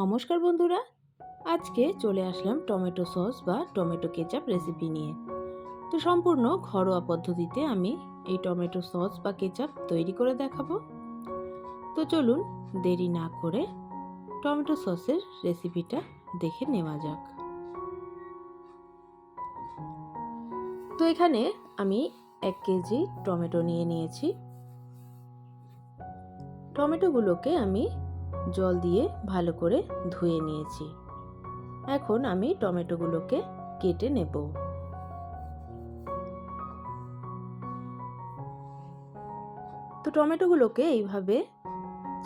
নমস্কার বন্ধুরা, আজকে চলে আসলাম টমেটো সস বা টমেটো কেচাপ রেসিপি নিয়ে। তো সম্পূর্ণ ঘরোয়া পদ্ধতিতে আমি এই টমেটো সস বা কেচাপ তৈরি করে দেখাবো। তো চলুন দেরি না করে টমেটো সসের রেসিপিটা দেখে নেওয়া যাক। তো এখানে আমি 1 কেজি টমেটো নিয়ে নিয়েছি। টমেটোগুলোকে আমি জল দিয়ে ভালো করে ধুয়ে নিয়েছি। এখন আমি টমেটোগুলোকে কেটে নেব। তো টমেটোগুলোকে এইভাবে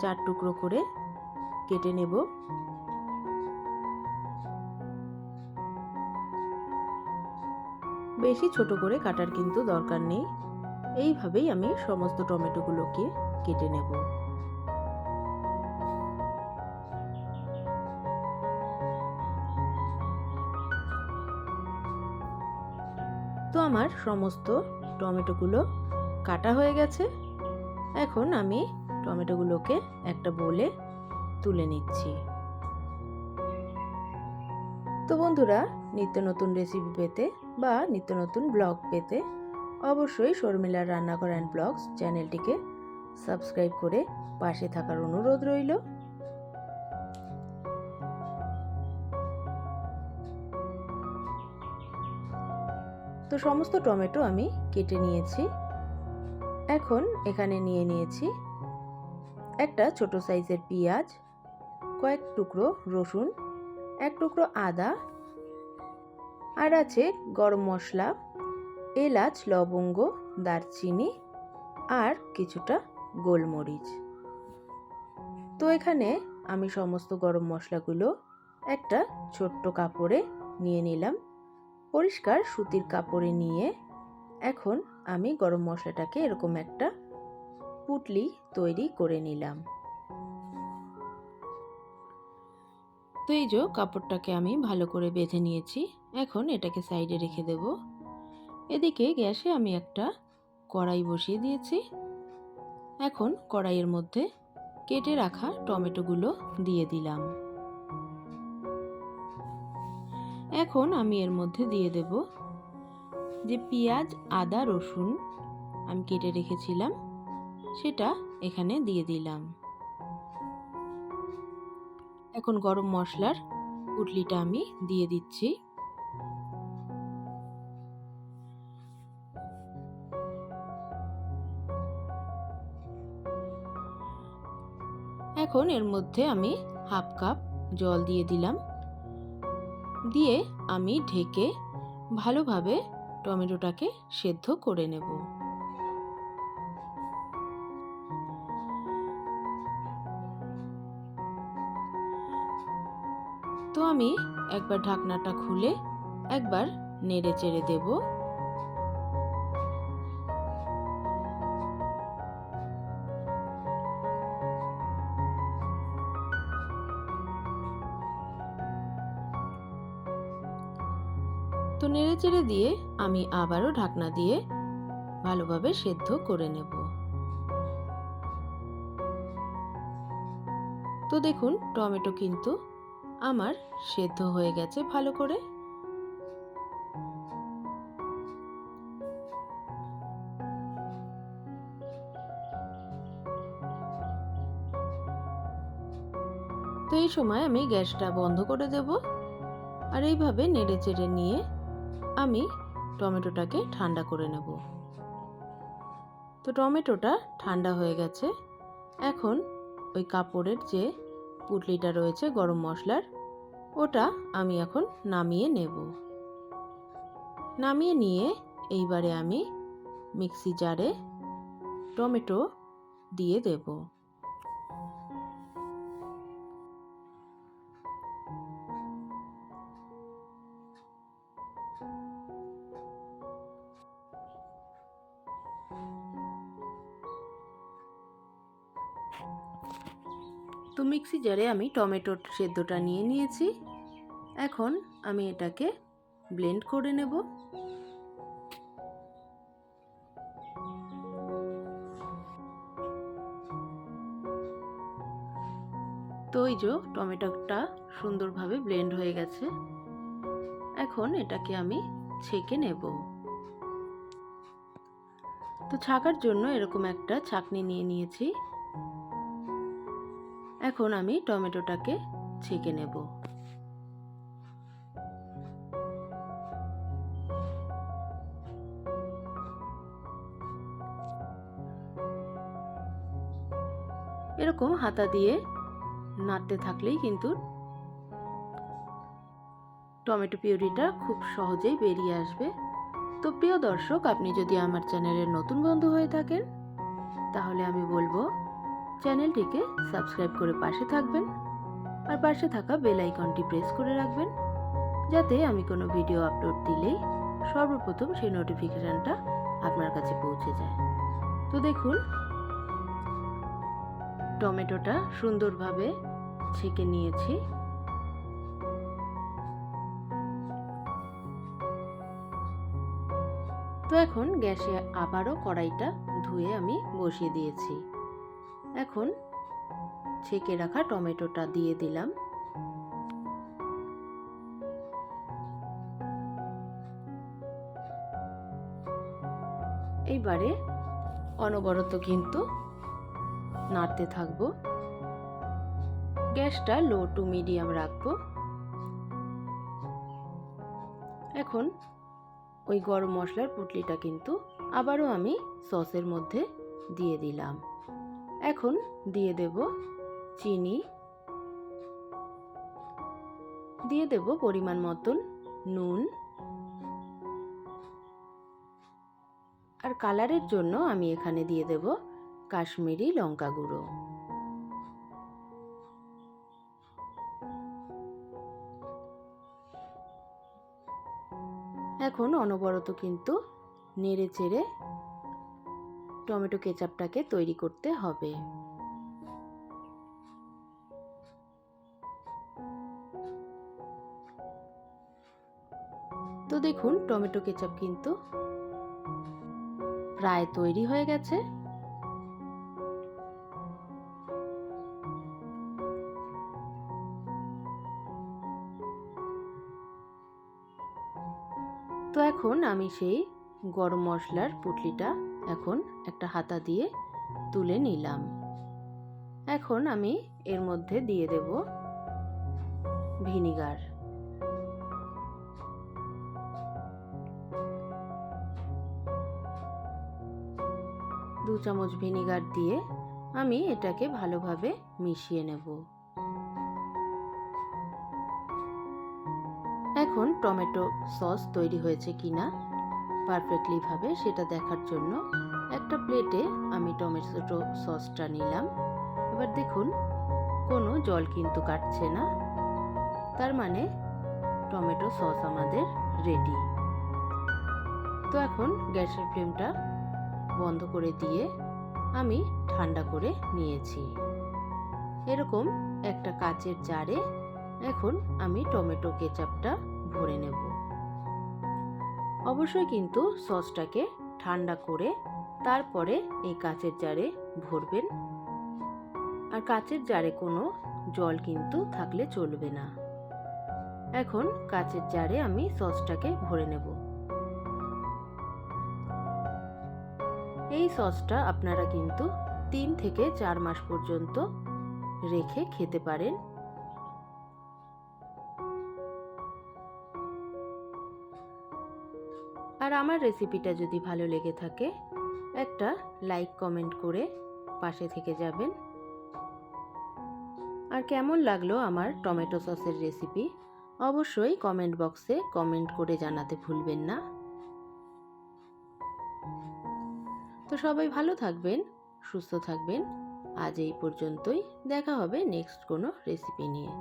4 টুকরো করে কেটে নেব। বেশি ছোট করে কাটার কিন্তু দরকার নেই, এইভাবেই আমি সমস্ত টমেটোগুলোকে কেটে নেব। তো আমার সমস্ত টমেটোগুলো কাটা হয়ে গেছে। এখন আমি টমেটোগুলোকে একটা বোলে তুলে নিচ্ছি। তো বন্ধুরা, নিত্য নতুন রেসিপি পেতে বা নিত্য নতুন ব্লগ পেতে অবশ্যই শর্মিলার রান্নাঘর অ্যান্ড ব্লগস চ্যানেলটিকে সাবস্ক্রাইব করে পাশে থাকার অনুরোধ রইল। তো সমস্ত টমেটো আমি কেটে নিয়েছি। এখন এখানে নিয়ে নিয়েছি একটা ছোট সাইজের পেঁয়াজ, কয়েক টুকরো রসুন, 1 টুকরো আদা, আর আছে গরম মশলা, এলাচ, লবঙ্গ, দারচিনি আর কিছুটা গোলমরিচ। তো এখানে আমি সমস্ত গরম মশলাগুলো একটা ছোট্ট কাপড়ে নিয়ে নিলাম। পরিষ্কার সুতির কাপড়ে নিয়ে এখন আমি গরম মশলাটাকে এরকম একটা পুটলি তৈরি করে নিলাম। তো এই যে কাপড়টাকে আমি ভালো করে বেঁধে নিয়েছি। এখন এটাকে সাইডে রেখে দেব। এদিকে গ্যাসে আমি একটা কড়াই বসিয়ে দিয়েছি। এখন কড়াইয়ের মধ্যে কেটে রাখা টমেটোগুলো দিয়ে দিলাম। এখন আমি এর মধ্যে দিয়ে দেব যে পেঁয়াজ, আদা, রসুন আমি কেটে রেখেছিলাম, সেটা এখানে দিয়ে দিলাম। এখন গরম মশলার পুটলিটা আমি দিয়ে দিচ্ছি। এখন এর মধ্যে আমি হাফ কাপ জল দিয়ে দিলাম। দিয়ে আমি ঢেকে ভালোভাবে টমেটোটাকে সেদ্ধ করে নেব। তো আমি একবার ঢাকনাটা খুলে একবার নেড়ে চেড়ে দেব। তো নেড়ে চেড়ে দিয়ে আমি আবারও ঢাকনা দিয়ে ভালোভাবে সেদ্ধ করে নেব। তো দেখুন টমেটো কিন্তু আমার সেদ্ধ হয়ে গেছে ভালো করে। তো এই সময় আমি গ্যাসটা বন্ধ করে দেব। আর এইভাবে নেড়ে চেড়ে নিয়ে আমি টমেটোটাকে ঠান্ডা করে নেব। তো টমেটোটা ঠান্ডা হয়ে গেছে। এখন ওই কাপড়ের যে পুটলিটা রয়েছে গরম মশলার, ওটা আমি এখন নামিয়ে নেব। নামিয়ে নিয়ে এইবারে আমি মিক্সি জারে টমেটো দিয়ে দেব। তো মিক্সি জারে আমি টমেটোর সেদ্ধটা নিয়ে নিয়েছি। এখন আমি এটাকে ব্লেন্ড করে নেব। তো এই যে টমেটোটা সুন্দরভাবে ব্লেন্ড হয়ে গেছে। এখন এটাকে আমি ছেঁকে নেব। তো ছাকার জন্য এরকম একটা ছাঁকনি নিয়ে নিয়েছি। এখন আমি টমেটোটাকে ছেঁকে নেব। এরকম হাতা দিয়ে নাড়তে থাকলেই কিন্তু টমেটো পিউরিটা খুব সহজেই বেরিয়ে আসবে। তো প্রিয় দর্শক, আপনি যদি আমার চ্যানেলের নতুন বন্ধু হয়ে থাকেন তাহলে আমি বলবো চ্যানেলটিকে সাবস্ক্রাইব করে পাশে থাকবেন আর পাশে থাকা বেল আইকনটি প্রেস করে রাখবেন, যাতে আমি কোনো ভিডিও আপলোড দিলেই সর্বপ্রথম সেই নোটিফিকেশনটা আপনার কাছে পৌঁছে যায়। তো দেখুন টমেটোটা সুন্দরভাবে ছেঁকে নিয়েছি। তো এখন গ্যাসে আবারও কড়াইটা ধুয়ে আমি বসিয়ে দিয়েছি। এখন ছেঁকে রাখা টমেটোটা দিয়ে দিলাম। এইবারে অনবরত কিন্তু নাড়তে থাকবো। গ্যাসটা লো টু মিডিয়াম রাখবো। এখন ওই গরম মশলার পুঁটলিটা কিন্তু আবারও আমি সসের মধ্যে দিয়ে দিলাম। এখন দিয়ে দেব চিনি, দিয়ে দেব পরিমাণ মতন নুন, আর কালারের জন্য আমি এখানে দিয়ে দেব কাশ্মীরি লঙ্কা গুঁড়ো। এখন অনবরত কিন্তু নেড়ে চেড়ে টমেটো কেচাপটাকে তৈরি করতে হবে। তো দেখুন টমেটো কেচাপ কিন্তু প্রায় তৈরি হয়ে গেছে। তো এখন আমি সেই গরম মশলার পুঁটলিটা এখন একটা হাতা দিয়ে তুলে নিলাম। এখন আমি এর মধ্যে দিয়ে দেব ভিনিগার। দু চামচ ভিনিগার দিয়ে আমি এটাকে ভালোভাবে মিশিয়ে নেব। এখন টমেটো সস তৈরি হয়েছে কিনা পারফেক্টলি ভাবে সেটা দেখার জন্য একটা প্লেটে আমি টমেটো সসটা নিলাম। এবার দেখুন কোনো জল কিন্তু কাটছে না, তার মানে টমেটো সস আমাদের রেডি। তো এখন গ্যাসের ফ্লেমটা বন্ধ করে দিয়ে আমি ঠান্ডা করে নিয়েছি। এরকম একটা কাচের জারে এখন আমি টমেটো কেচাপটা ভরে নেব। অবশ্যই কিন্তু সসটাকে ঠান্ডা করে তারপরে এই কাচের জারে ভরবেন, আর কাচের জারে কোনো জল কিন্তু থাকলে চলবে না। এখন কাচের জারে আমি সসটাকে ভরে নেব। এই সসটা আপনারা কিন্তু 3 থেকে 4 মাস পর্যন্ত রেখে খেতে পারেন। আর আমার রেসিপিটা যদি ভালো লেগে থাকে একটা লাইক কমেন্ট করে পাশে থেকে যাবেন। আর কেমন লাগলো আমার টমেটো সসের রেসিপি অবশ্যই কমেন্ট বক্সে কমেন্ট করে জানাতে ভুলবেন না। তো সবাই ভালো থাকবেন, সুস্থ থাকবেন। আজ এই পর্যন্তই, দেখা হবে নেক্সট কোনো রেসিপি নিয়ে।